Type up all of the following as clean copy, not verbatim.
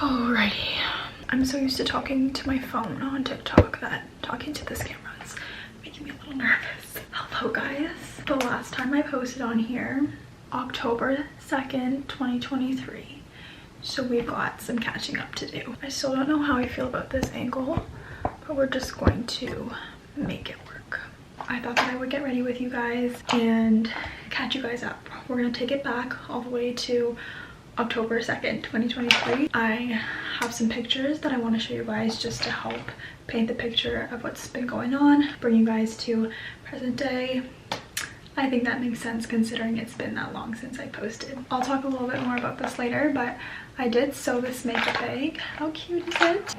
Alrighty, I'm so used to talking to my phone on TikTok that talking to this camera is making me a little nervous. Hello guys. The last time I posted on here, October 2nd, 2023. So we've got some catching up to do. I still don't know how I feel about this angle, but we're just going to make it work. I thought that I would get ready with you guys and catch you guys up. We're gonna take it back all the way to October 2nd, 2023. I have some pictures that I want to show you guys just to help paint the picture of what's been going on, bring you guys to present day. I think that makes sense considering it's been that long since I posted. I'll talk a little bit more about this later, but I did sew this makeup bag. How cute is it?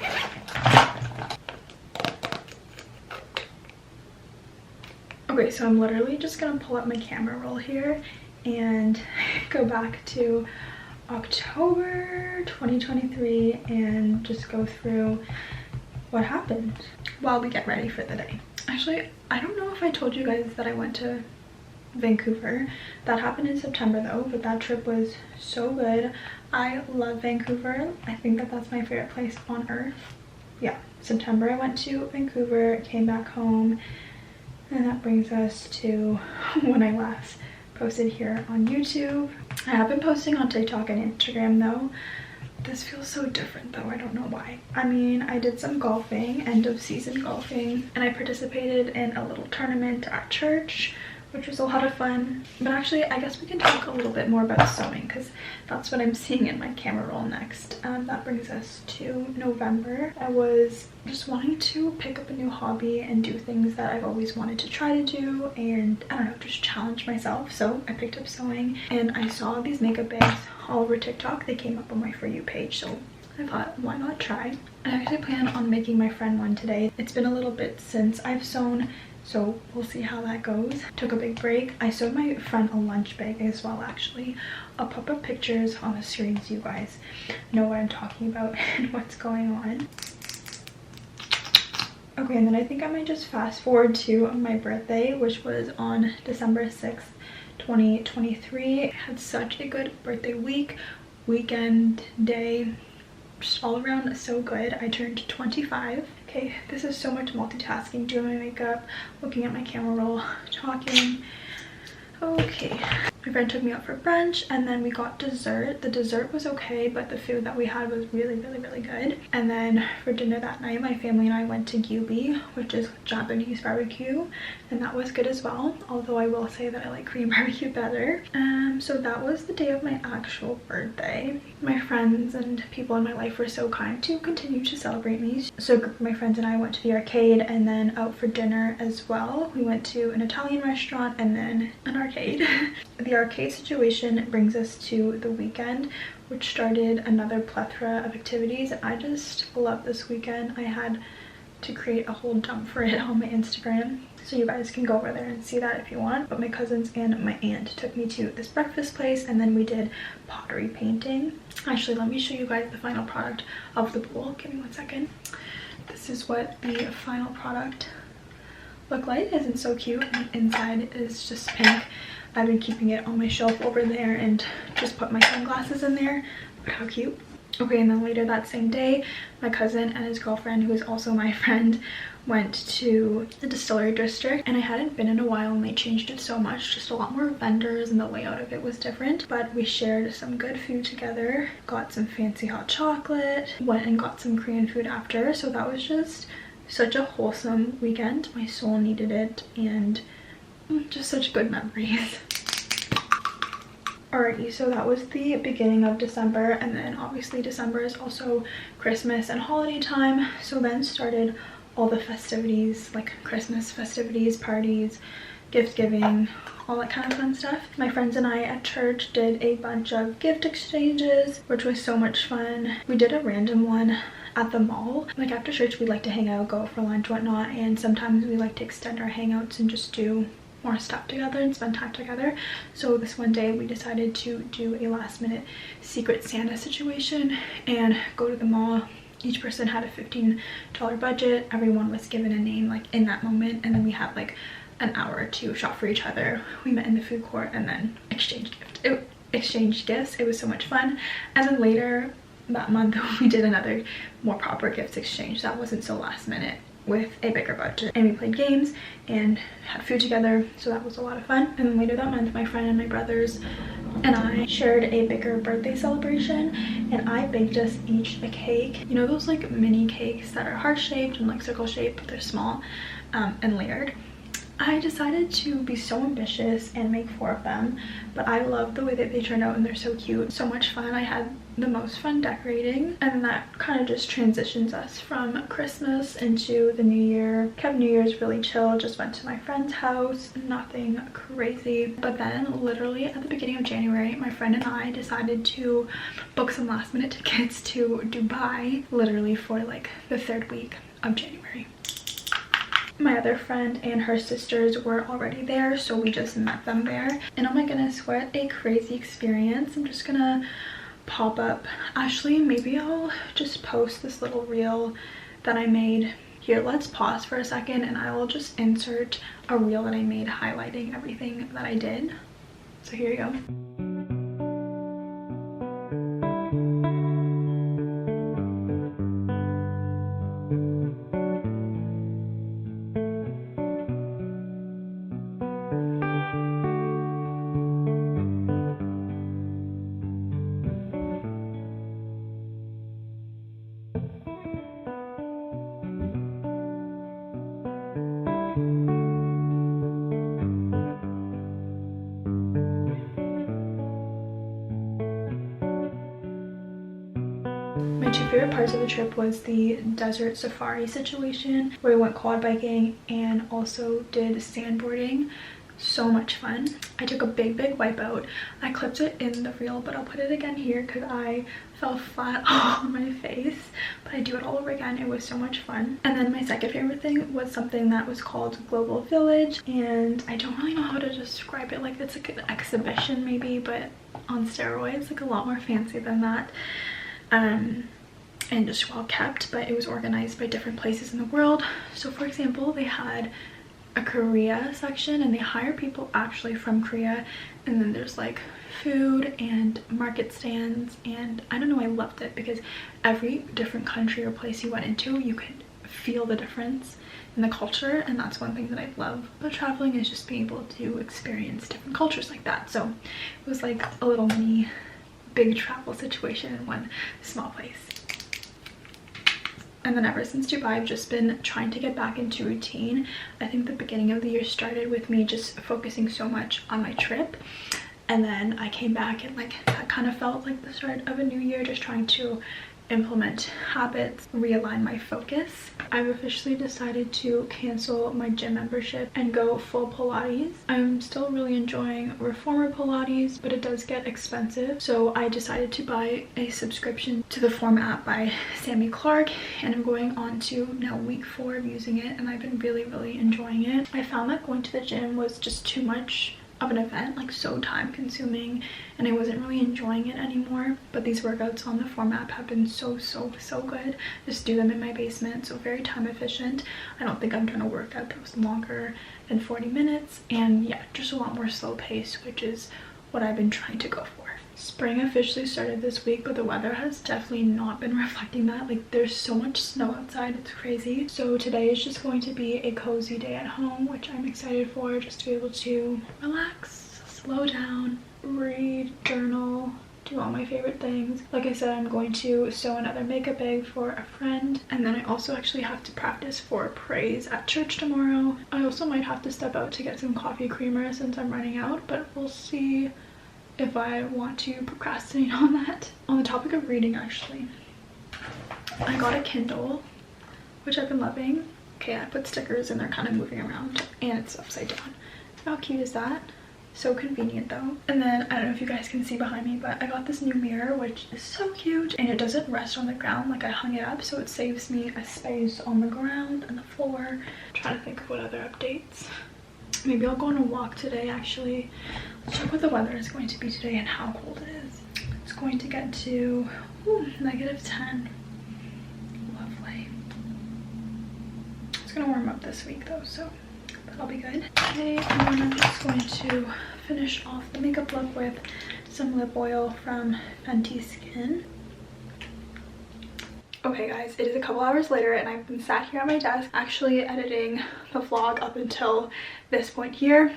Okay, so I'm literally just gonna pull up my camera roll here and go back to October 2023 and just go through what happened while we get ready for the day. Actually, I don't know if I told you guys that I went to Vancouver. That happened in September though, but that trip was so good. I love Vancouver. I think that that's my favorite place on earth. Yeah, September I went to Vancouver, came back home, and that brings us to when I last posted here on YouTube. I have been posting on TikTok and Instagram though. This feels so different though, I don't know why. I mean, I did some golfing, end of season golfing, and I participated in a little tournament at church, which was a lot of fun. But actually, I guess we can talk a little bit more about sewing because that's what I'm seeing in my camera roll next. That brings us to November. I was just wanting to pick up a new hobby and do things that I've always wanted to try to do, and I don't know, just challenge myself. So I picked up sewing and I saw these makeup bags all over TikTok. They came up on my For You page, so I thought, why not try? I actually plan on making my friend one today. It's been a little bit since I've sewn, so we'll see how that goes. Took a big break. I sewed my friend a lunch bag as well, actually. I'll pop up pictures on the screen so you guys know what I'm talking about and what's going on. Okay, and then I think I might just fast forward to my birthday, which was on December 6th, 2023. I had such a good birthday week, weekend, day, just all around so good. I turned 25. Okay, this is so much multitasking, doing my makeup, looking at my camera roll, talking. Okay, my friend took me out for brunch and then we got dessert. The dessert was okay, but the food that we had was really good. And then for dinner that night, my family and I went to gyubi, which is Japanese barbecue, and that was good as well, although I will say that I like Korean barbecue better. So that was the day of my actual birthday. My friends and people in my life were so kind to continue to celebrate me. So a group of my friends and I went to the arcade and then out for dinner as well. We went to an Italian restaurant and then an arcade. The arcade situation brings us to the weekend, which started another plethora of activities. I just love this weekend. I had to create a whole dump for it on my Instagram. so you guys can go over there and see that if you want. But my cousins and my aunt took me to this breakfast place, and then we did pottery painting. Actually, let me show you guys the final product of the bowl. Give me 1 second. This is what the final product looked like. Isn't so cute? And inside is just pink. I've been keeping it on my shelf over there and just put my sunglasses in there. But how cute. Okay, and then later that same day, my cousin and his girlfriend, who is also my friend, went to the distillery district, and I hadn't been in a while and they changed it so much, just a lot more vendors and the layout of it was different. But we shared some good food together, got some fancy hot chocolate, went and got some Korean food after. So that was just such a wholesome weekend. My soul needed it, and just such good memories. Alrighty, so that was the beginning of December, and then obviously December is also Christmas and holiday time. So then started all the festivities, like Christmas festivities, parties, gift giving, all that kind of fun stuff. My friends and I at church did a bunch of gift exchanges, which was so much fun. We did a random one at the mall. Like after church, we like to hang out, go for lunch, whatnot, and sometimes we like to extend our hangouts and just do more stuff together and spend time together. So this one day we decided to do a last minute secret Santa situation and go to the mall. Each person had a $15 budget. Everyone was given a name like in that moment, and then we had like an hour to shop for each other. We met in the food court and then exchanged gifts. It was so much fun. And then later that month we did another more proper gifts exchange that wasn't so last minute, with a bigger budget, and we played games and had food together, so that was a lot of fun. And then later that month, my friend and my brothers and I shared a bigger birthday celebration, and I baked us each a cake. You know those like mini cakes that are heart-shaped and like circle-shaped, but they're small and layered? I decided to be so ambitious and make 4 of them, but I love the way that they turned out and they're so cute. So much fun. I had the most fun decorating, and that kind of just transitions us from Christmas into the new year. Kept New Year's really chill, just went to my friend's house, nothing crazy. But then literally at the beginning of January, my friend and I decided to book some last minute tickets to Dubai, literally for like the 3rd week of January. My other friend and her sisters were already there, so we just met them there. And oh my goodness, what a crazy experience. I'm just gonna pop up, actually maybe I'll just post this little reel that I made here. Let's pause for a second and I will just insert a reel that I made highlighting everything that I did. So here you go. My 2 favorite parts of the trip was the desert safari situation, where we went quad biking and also did sandboarding. So much fun. I took a big wipeout. I clipped it in the reel, but I'll put it again here because I fell flat on my face. But I do it all over again. It was so much fun. And then my second favorite thing was something that was called Global Village, and I don't really know how to describe it. Like it's like an exhibition maybe, but on steroids, like a lot more fancy than that. And just well kept, but it was organized by different places in the world. So for example, they had a Korea section, and they hire people actually from Korea, and then there's like food and market stands, and I don't know, I loved it because every different country or place you went into, you could feel the difference in the culture, and that's one thing that I love about traveling, is just being able to experience different cultures like that. So it was like a little mini big travel situation in one small place. And then ever since Dubai, I've just been trying to get back into routine. I think the beginning of the year started with me just focusing so much on my trip, and then I came back and like that kind of felt like the start of a new year, just trying to implement habits, realign my focus. I've officially decided to cancel my gym membership and go full Pilates. I'm still really enjoying reformer Pilates, but it does get expensive. So I decided to buy a subscription to the Form app by Sammy Clark, and I'm going on to now week 4 of using it, and I've been really enjoying it. I found that going to the gym was just too much of an event, like so time consuming, and I wasn't really enjoying it anymore. But these workouts on the Form app have been so good. Just do them in my basement, so very time efficient. I don't think I'm trying to work out those longer than 40 minutes, and yeah, just a lot more slow pace, which is what I've been trying to go for. Spring officially started this week, but the weather has definitely not been reflecting that. Like, there's so much snow outside, it's crazy. So today is just going to be a cozy day at home, which I'm excited for, just to be able to relax, slow down, read, journal, do all my favorite things. Like I said, I'm going to sew another makeup bag for a friend, and then I also actually have to practice for praise at church tomorrow. I also might have to step out to get some coffee creamer since I'm running out, but we'll see if I want to procrastinate on that. On the topic of reading, actually, I got a Kindle, which I've been loving. Okay, I put stickers and they're kind of moving around, and it's upside down. How cute is that? So convenient though. And then I don't know if you guys can see behind me, but I got this new mirror, which is so cute, and it doesn't rest on the ground. Like, I hung it up so it saves me a space on the ground and the floor. I'm trying to think of what other updates. Maybe I'll go on a walk today, actually. Let's check what the weather is going to be today and how cold it is. It's going to get to -10. Lovely. It's gonna warm up this week though, so that'll be good. Okay, and then I'm just going to finish off the makeup look with some lip oil from Fenty Skin. Okay guys, it is a couple hours later and I've been sat here at my desk actually editing the vlog up until this point here. I'm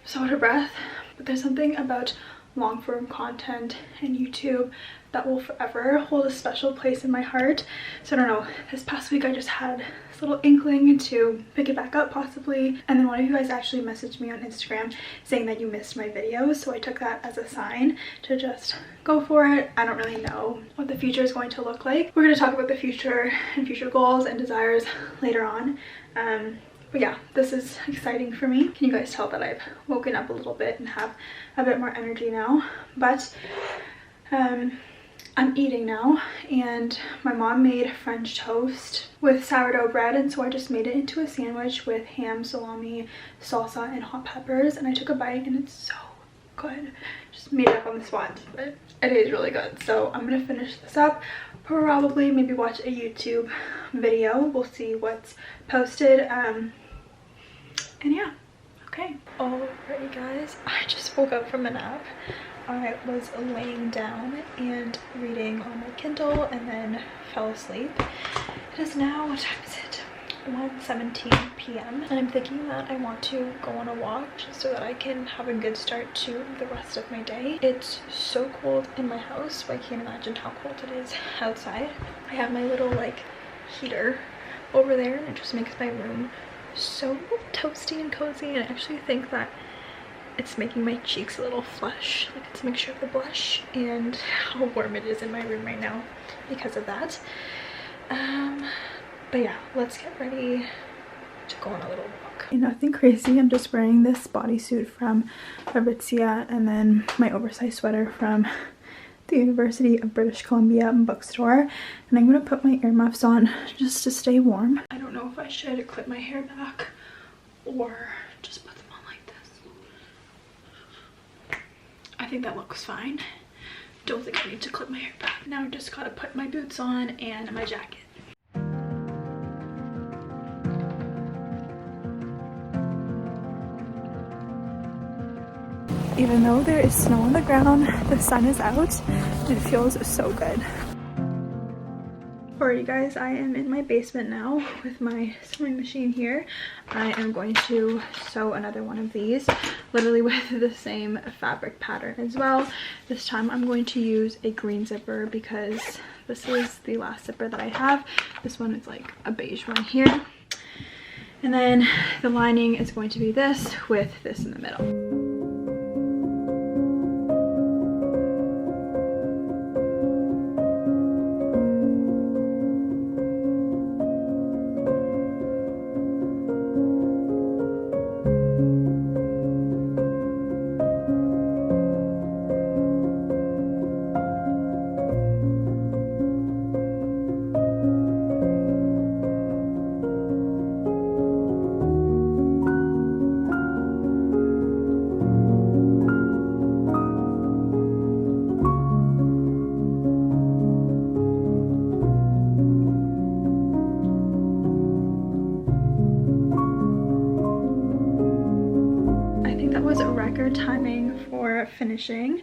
so out of breath, but there's something about long form content and YouTube that will forever hold a special place in my heart. So I don't know, this past week I just had this little inkling to pick it back up possibly, and then one of you guys actually messaged me on Instagram saying that you missed my videos, so I took that as a sign to just go for it. I don't really know what the future is going to look like. We're going to talk about the future and future goals and desires later on. But yeah, this is exciting for me. Can you guys tell that I've woken up a little bit and have a bit more energy now? But I'm eating now, and my mom made French toast with sourdough bread, and so I just made it into a sandwich with ham, salami, salsa, and hot peppers, and I took a bite and it's so good. Just made it up on the spot, but it is really good. So I'm gonna finish this up, probably maybe watch a YouTube video. We'll see what's posted. And yeah, okay. Alright guys, I just woke up from a nap. I was laying down and reading on my Kindle and then fell asleep. It is now, what time is it? 1:17 p.m. and I'm thinking that I want to go on a walk just so that I can have a good start to the rest of my day. It's so cold in my house, so I can't imagine how cold it is outside. I have my little like heater over there, and it just makes my room so toasty and cozy, and I actually think that it's making my cheeks a little flush. Like, it's a mixture of the blush and how warm it is in my room right now because of that. But yeah, let's get ready to go on a little walk. Nothing crazy. I'm just wearing this bodysuit from Aritzia and then my oversized sweater from the University of British Columbia bookstore. And I'm going to put my earmuffs on just to stay warm. I don't know if I should clip my hair back or just put them on like this. I think that looks fine. Don't think I need to clip my hair back. Now I just gotta put my boots on and my jacket. Even though there is snow on the ground, the sun is out, and it feels so good. Alright guys, I am in my basement now with my sewing machine here. I am going to sew another one of these, literally with the same fabric pattern as well. This time I'm going to use a green zipper because this is the last zipper that I have. This one is like a beige one here. And then the lining is going to be this with this in the middle. think that was record timing for finishing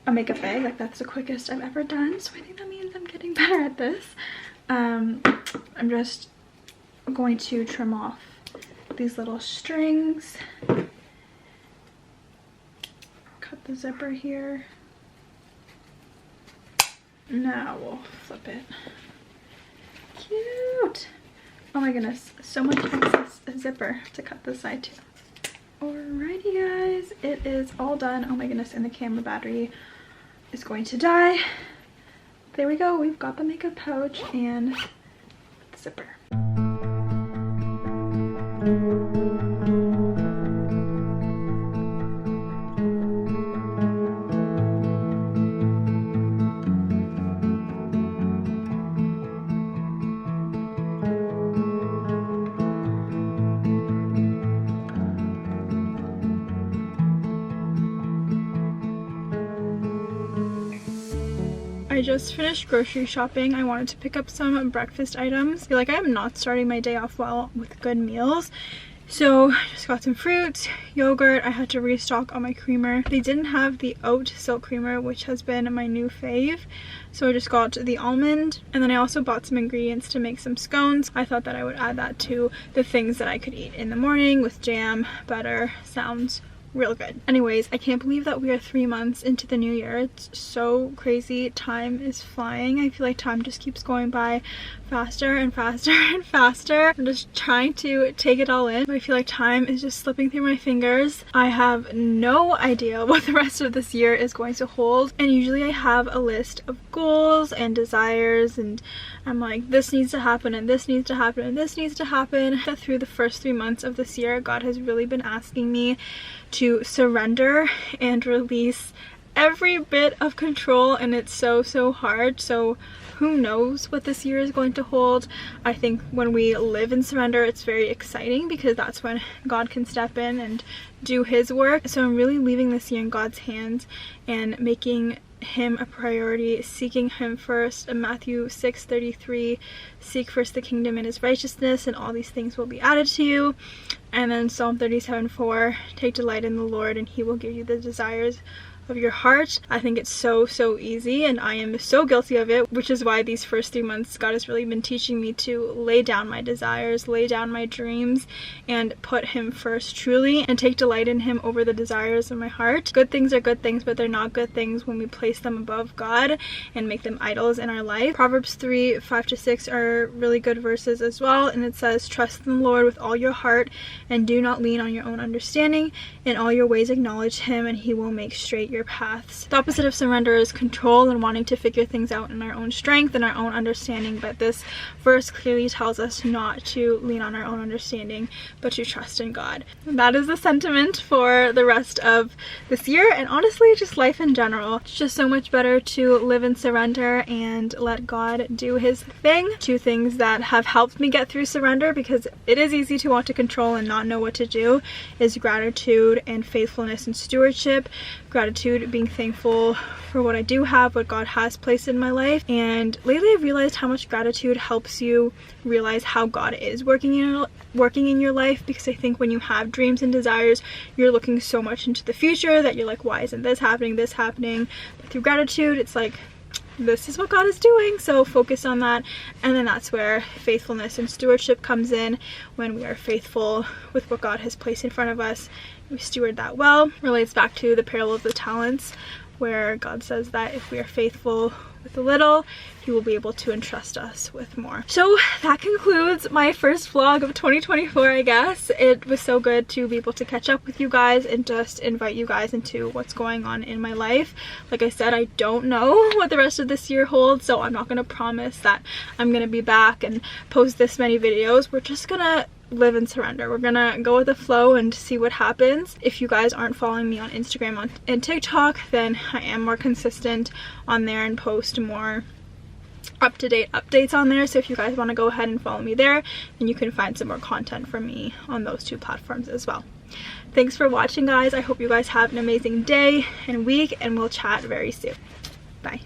a makeup bag. Like, that's the quickest I've ever done, so I think that means I'm getting better at this. I'm just going to trim off these little strings, cut the zipper here. Now we'll flip it. Cute. Oh my goodness, so much excess zipper to cut this side too. Alrighty guys, it is all done. Oh my goodness, and the camera battery is going to die. There we go, we've got the makeup pouch and the zipper. I just finished grocery shopping. I wanted to pick up some breakfast items. I feel like I am not starting my day off well with good meals. So I just got some fruits, yogurt. I had to restock on my creamer. They didn't have the oat silk creamer, which has been my new fave. So I just got the almond, and then I also bought some ingredients to make some scones. I thought that I would add that to the things that I could eat in the morning with jam, butter. Sounds real good. Anyways, I can't believe that we are 3 months into the new year. It's so crazy. Time is flying. I feel like time just keeps going by faster and faster and faster. I'm just trying to take it all in. I feel like time is just slipping through my fingers. I have no idea what the rest of this year is going to hold, and usually I have a list of goals and desires, and I'm like, this needs to happen and this needs to happen and this needs to happen. That through the first 3 months of this year, God has really been asking me to surrender and release every bit of control, and it's so hard. So who knows what this year is going to hold. I think when we live in surrender, it's very exciting because that's when God can step in and do his work. So I'm really leaving this year in God's hands and making him a priority, seeking him first. In Matthew 6:33, seek first the kingdom and his righteousness, and all these things will be added to you. And then Psalm 37:4, take delight in the Lord and he will give you the desires of your heart. I think it's so easy, and I am so guilty of it, which is why these first 3 months God has really been teaching me to lay down my desires, lay down my dreams, and put him first truly, and take delight in him over the desires of my heart. Good things are good things, but they're not good things when we place them above God and make them idols in our life. Proverbs 3:5-6 are really good verses as well, and it says, trust in the Lord with all your heart and do not lean on your own understanding. In all your ways acknowledge him and he will make straight your paths. The opposite of surrender is control and wanting to figure things out in our own strength and our own understanding, but this verse clearly tells us not to lean on our own understanding, but to trust in God. And that is the sentiment for the rest of this year, and honestly just life in general. It's just so much better to live in surrender and let God do his thing. 2 things that have helped me get through surrender, because it is easy to want to control and not know what to do, is gratitude and faithfulness and stewardship. Gratitude, being thankful for what I do have, what God has placed in my life. And lately I've realized how much gratitude helps you realize how God is working in your life, because I think when you have dreams and desires, you're looking so much into the future that you're like, why isn't this happening? But through gratitude, it's like, this is what God is doing, so focus on that. And then that's where faithfulness and stewardship comes in. When we are faithful with what God has placed in front of us, we steward that well. Relates back to the parable of the talents, where God says that if we are faithful with a little, he will be able to entrust us with more. So that concludes my first vlog of 2024, I guess. It was so good to be able to catch up with you guys and just invite you guys into what's going on in my life. Like I said, I don't know what the rest of this year holds, so I'm not going to promise that I'm going to be back and post this many videos. We're just gonna live in surrender. We're gonna go with the flow and see what happens. If you guys aren't following me on Instagram and TikTok, then I am more consistent on there and post more up-to-date updates on there. So if you guys want to go ahead and follow me there, then you can find some more content from me on those 2 platforms as well. Thanks for watching, guys. I hope you guys have an amazing day and week, and we'll chat very soon. Bye.